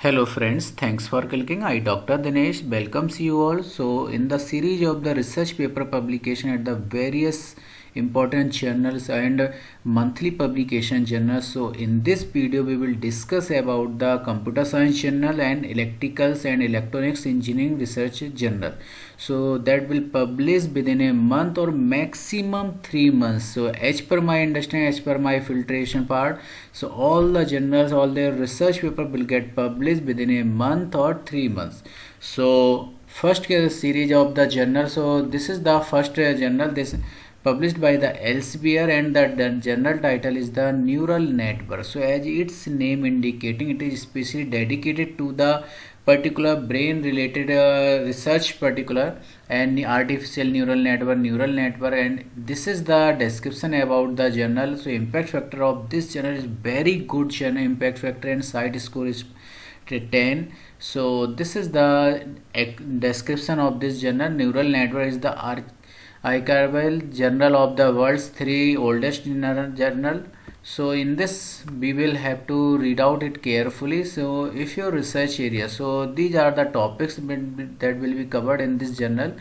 Hello friends, thanks for clicking. I Dr. Dinesh welcomes you all. So in the series of the research paper publication at the various important journals and monthly publication journals. So in this video we will discuss about the computer science journal and electricals and electronics engineering research journal. So that will publish within a month or maximum 3 months. So as per my understanding, as per my filtration part, so all the journals, all their research paper will get published within a month or 3 months. So first series of the journal. So this is the first journal. This published by the Elsevier, and the journal title is the neural network. So as its name indicating, it is especially dedicated to the particular brain related research particular and artificial neural network, and this is the description about the journal. So impact factor of this journal is very good journal impact factor, and site score is 10. So this is the description of this journal. Neural network is the archival journal of the world's three oldest journal. So in this we will have to read out it carefully. So if your research area, so these are the topics that will be covered in this journal.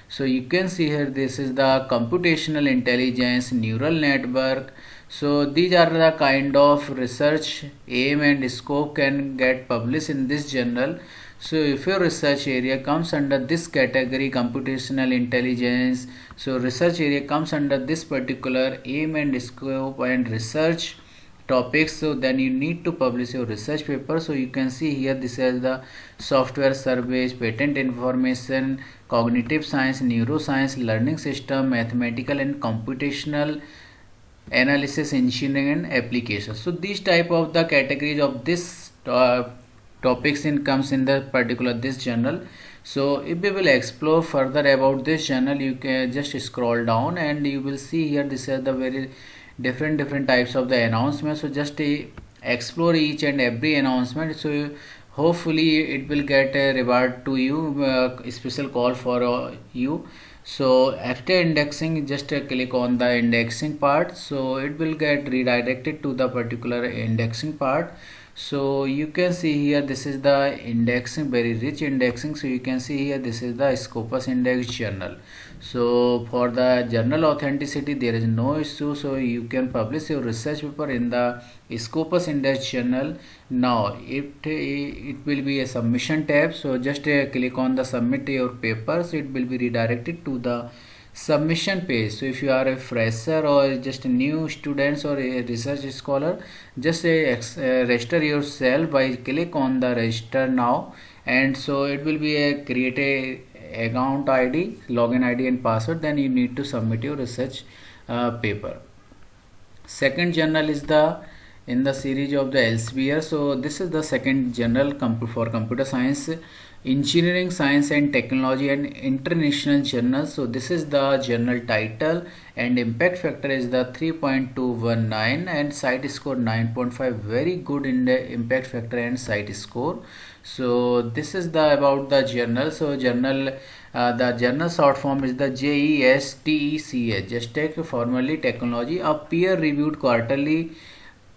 So you can see here, this is the computational intelligence, neural network. So these are the kind of research aim and scope can get published in this journal. So if your research area comes under this category, computational intelligence, so research area comes under this particular aim and scope and research topics, so then you need to publish your research paper. So you can see here, this is the software service, patent information, cognitive science, neuroscience, learning system, mathematical and computational analysis, engineering and applications. So these type of the categories of this topics comes in the particular this journal. So if we will explore further about this journal, you can just scroll down and you will see here, this is the very different types of the announcements. So just explore each and every announcement. So hopefully it will get a reward to you, special call for you. So after indexing, just click on the indexing part, so it will get redirected to the particular indexing part. So you can see here, this is the indexing, very rich indexing. So you can see here, this is the Scopus Index journal. So for the journal authenticity there is no issue, so you can publish your research paper in the Scopus Index journal. Now it will be a submission tab, so just click on the submit your paper, so it will be redirected to the submission page. So if you are a fresher or just a new students or a research scholar, just register yourself by click on the register now, and so it will be a create a account ID, login ID and password, then you need to submit your research paper. Second journal is the in the series of the Elsevier. So this is the second journal for computer science, engineering, science and technology and international journal. So this is the journal title, and impact factor is the 3.219 and site score 9.5. very good in the impact factor and site score. So this is the about the journal. So journal the journal short form is the JESTECH, just take formally technology, a peer reviewed quarterly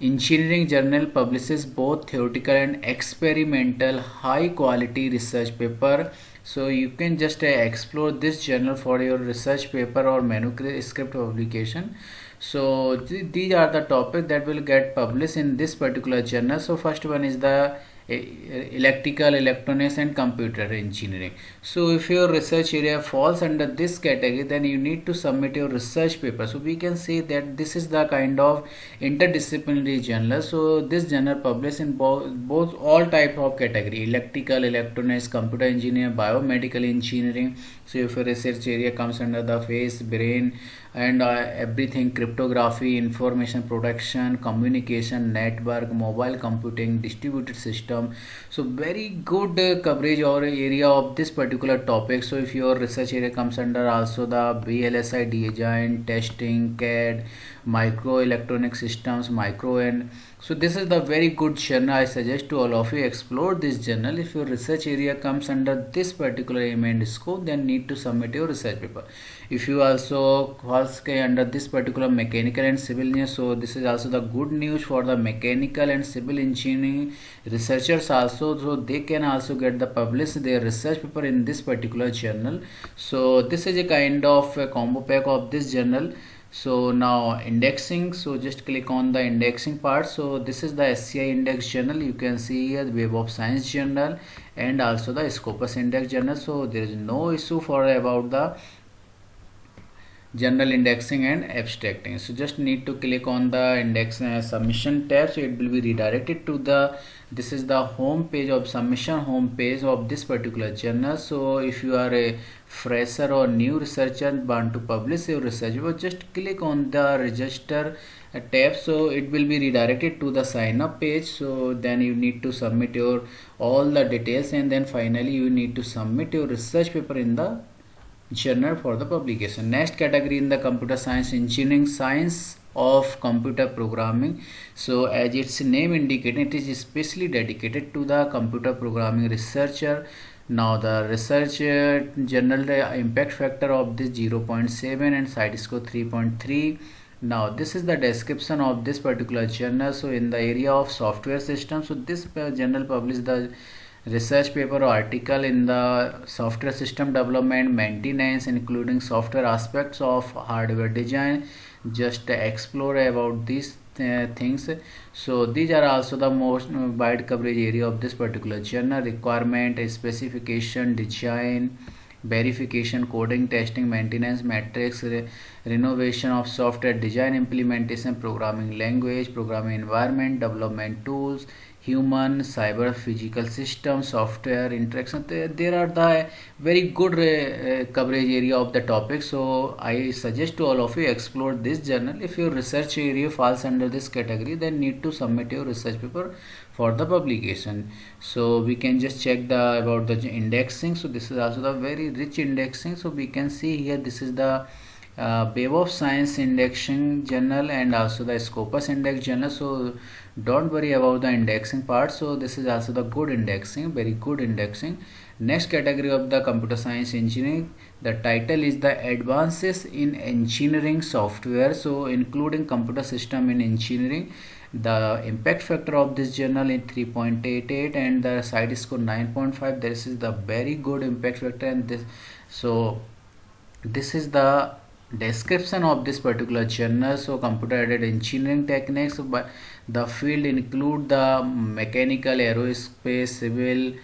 engineering journal publishes both theoretical and experimental high quality research paper. So you can just explore this journal for your research paper or manuscript publication. So these are the topics that will get published in this particular journal. So first one is the electrical, electronics and computer engineering. So if your research area falls under this category, then you need to submit your research paper. So we can say that this is the kind of interdisciplinary journal. So this journal published in both all type of category, electrical, electronics, computer engineering, biomedical engineering. So if your research area comes under the face, brain and everything, cryptography, information protection, communication, network, mobile computing, distributed system. So very good coverage or area of this particular topic. So if your research area comes under also the VLSI design, testing, CAD, microelectronic systems, micro, and so this is the very good journal. I suggest to all of you explore this journal. If your research area comes under this particular aim and scope, then need to submit your research paper. If you also falls under this particular mechanical and civil engineering, so this is also the good news for the mechanical and civil engineering researchers also, so they can also get the publish their research paper in this particular journal. So this is a kind of a combo pack of this journal. So now indexing, so just click on the indexing part. So this is the SCI index journal. You can see here the Web of Science journal and also the Scopus index journal. So there is no issue for about the general indexing and abstracting. So just need to click on the index submission tab, so it will be redirected to the, this is the home page of submission home page of this particular journal. So if you are a fresher or new researcher want to publish your research, you just click on the register tab, so it will be redirected to the sign up page. So then you need to submit your all the details, and then finally you need to submit your research paper in the journal for the publication. Next category in the computer science engineering, science of computer programming. So as its name indicates, it is especially dedicated to the computer programming researcher. Now the research journal impact factor of this 0.7 and site score 3.3. Now this is the description of this particular journal. So in the area of software system, so this journal published the research paper or article in the software system development, maintenance, including software aspects of hardware design. Just explore about these things. So these are also the most wide coverage area of this particular journal. Requirement, specification, design, verification, coding, testing, maintenance, metrics, renovation of software, design, implementation, programming language, programming environment, development tools, human, cyber, physical system, software interaction. There are the very good coverage area of the topic. So I suggest to all of you explore this journal. If your research area falls under this category, then need to submit your research paper for the publication. So we can just check the about the indexing. So this is also the very rich indexing. So we can see here, this is the Web of Science indexing journal and also the Scopus index journal. So don't worry about the indexing part. So this is also the good indexing, very good indexing. Next category of the computer science engineering, the title is the advances in engineering software, so including computer system in engineering. The impact factor of this journal is 3.88 and the site score 9.5. This is the very good impact factor. And this, so this is the description of this particular journal. So computer aided engineering techniques, but the field include the mechanical, aerospace, civil,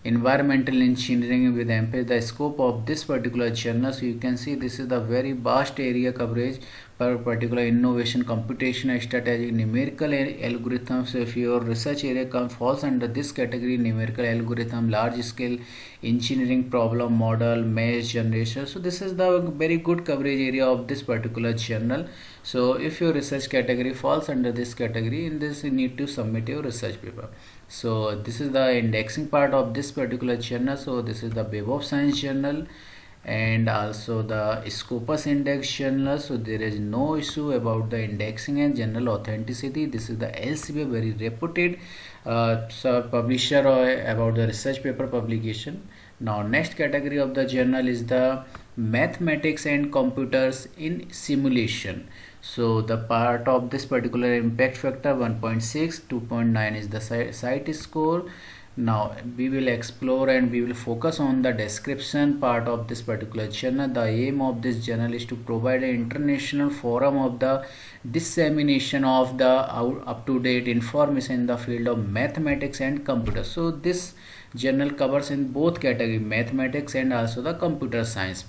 environmental engineering with emphasis. The scope of this particular journal, so you can see this is the very vast area coverage per particular innovation, computation, strategic, numerical algorithms. So if your research area falls under this category, numerical algorithm, large scale engineering problem model, mesh generation. So this is the very good coverage area of this particular journal. So if your research category falls under this category, in this you need to submit your research paper. So this is the indexing part of this particular journal. So this is the Web of Science journal and also the Scopus index journal. So there is no issue about the indexing and journal authenticity. This is the Elsevier, very reputed publisher about the research paper publication. Now next category of the journal is the mathematics and computers in simulation. So the part of this particular impact factor 1.6, 2.9 is the site score. Now we will explore and we will focus on the description part of this particular journal. The aim of this journal is to provide an international forum of the dissemination of the up-to-date information in the field of mathematics and computers. So this journal covers in both category, mathematics and also the computer science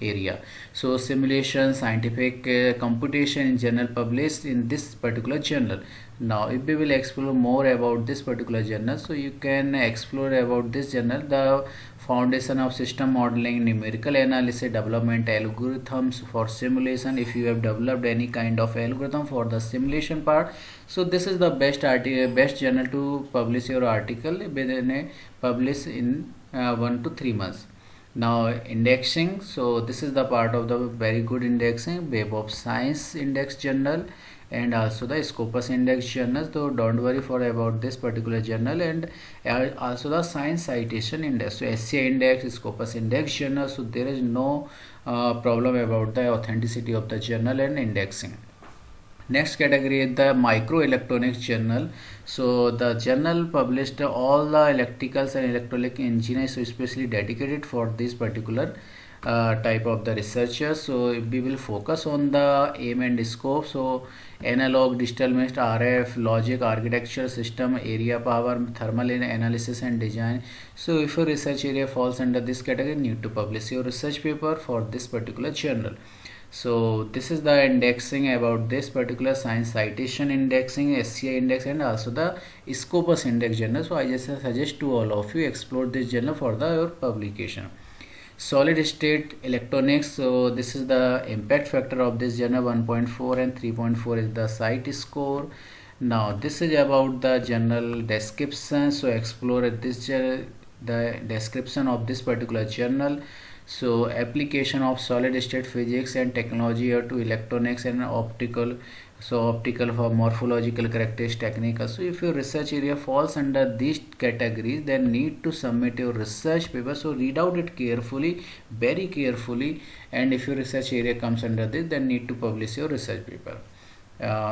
area. So simulation, scientific computation in journal published in this particular journal. Now if we will explore more about this particular journal, so you can explore about this journal, the foundation of system modeling, numerical analysis, development algorithms for simulation. If you have developed any kind of algorithm for the simulation part, so this is the best journal to publish your article within publish in 1 to 3 months. Now indexing, so this is the part of the very good indexing, Web of Science Index Journal and also the Scopus Index Journal. So don't worry for about this particular journal, and also the Science Citation Index. So SCI Index, Scopus Index Journal. So there is no problem about the authenticity of the journal and indexing. Next category is the microelectronics journal. So the journal published all the electricals and electronic engineers, so especially dedicated for this particular type of the researchers. So we will focus on the aim and scope. So analog, digital mixed, RF, logic, architecture, system, area, power, thermal analysis and design. So if your research area falls under this category, you need to publish your research paper for this particular journal. So this is the indexing about this particular science citation indexing, SCI index, and also the Scopus index journal. So I just suggest to all of you explore this journal for your publication. Solid state electronics, so this is the impact factor of this journal, 1.4 and 3.4 is the site score. Now this is about the journal description, so explore this the description of this particular journal. So application of solid state physics and technology to electronics and optical, so optical for morphological characteristics, technical. So if your research area falls under these categories, then need to submit your research paper. So read out it carefully, very carefully, and if your research area comes under this, then need to publish your research paper.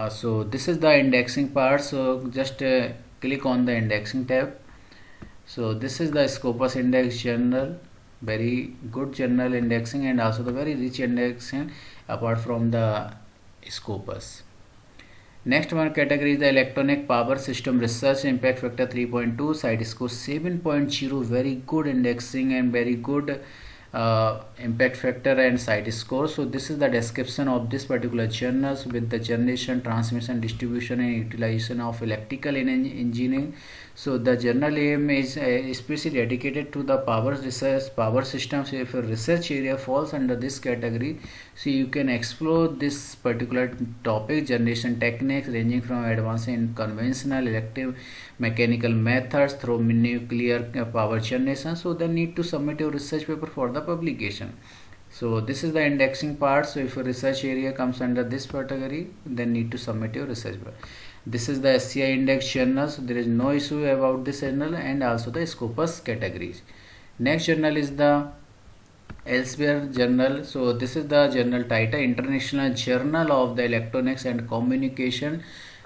So this is the indexing part. So just click on the indexing tab. So this is the Scopus Index Journal, very good journal indexing and also the very rich indexing apart from the Scopus. Next one category is the electronic power system research, impact factor 3.2, site score 7.0, very good indexing and very good impact factor and site score. So this is the description of this particular journals with the generation, transmission, distribution and utilization of electrical engineering. So the journal aim is especially dedicated to the power research, power systems. So if a research area falls under this category, so you can explore this particular topic, generation techniques ranging from advanced in conventional electric mechanical methods through nuclear power generation. So they need to submit your research paper for the publication. So this is the indexing part. So if a research area comes under this category, then need to submit your research paper. This is the SCI index journal, so there is no issue about this journal, and also the Scopus categories. Next journal is the Elsewhere journal. So this is the journal title, International Journal of the Electronics and Communication.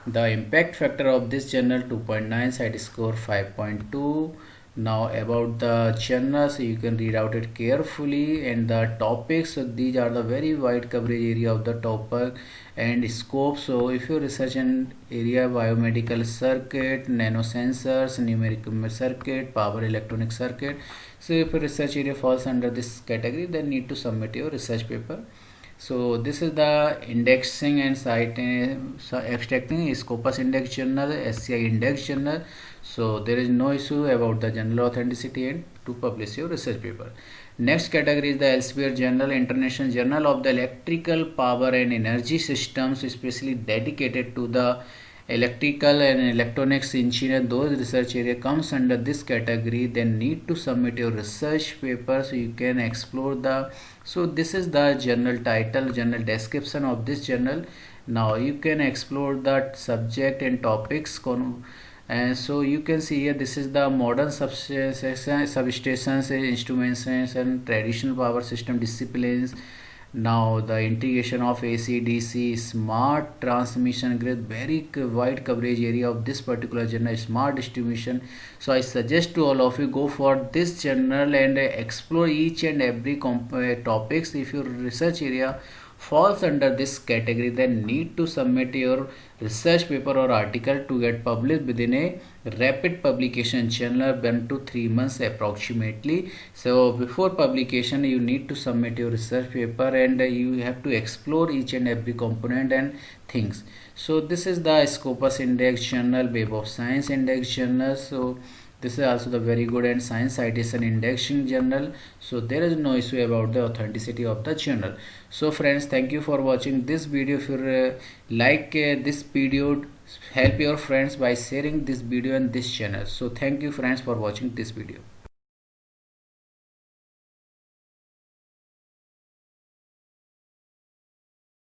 The impact factor of this journal 2.9, site score 5.2. Now about the journal, so you can read out it carefully, and the topics, so these are the very wide coverage area of the topic and scope. So if you research an area, biomedical circuit, nanosensors, numerical circuit, power electronic circuit. So if a research area falls under this category, then need to submit your research paper. So this is the indexing and site abstracting, Scopus index journal, SCI index journal. So there is no issue about the journal authenticity and to publish your research paper. Next category is the Elsewhere journal, International Journal of the Electrical Power and Energy Systems, especially dedicated to the electrical and electronics engineer. Those research area comes under this category, then need to submit your research paper so you can explore the. So this is the journal title, journal description of this journal. Now you can explore that subject and topics and so you can see here, this is the modern substations, instruments and traditional power system disciplines. Now the integration of AC, DC, smart transmission grid, very wide coverage area of this particular journal, smart distribution. So I suggest to all of you go for this journal and explore each and every topics. If your research area falls under this category, then need to submit your research paper or article to get published within a rapid publication journal, 1 to 3 months approximately. So before publication you need to submit your research paper and you have to explore each and every component and things. So this is the Scopus index journal, Web of Science index journal. So this is also the very good and science citation indexing journal. So there is no issue about the authenticity of the journal. So friends, thank you for watching this video. If you like this video, help your friends by sharing this video and this channel. So thank you friends for watching this video.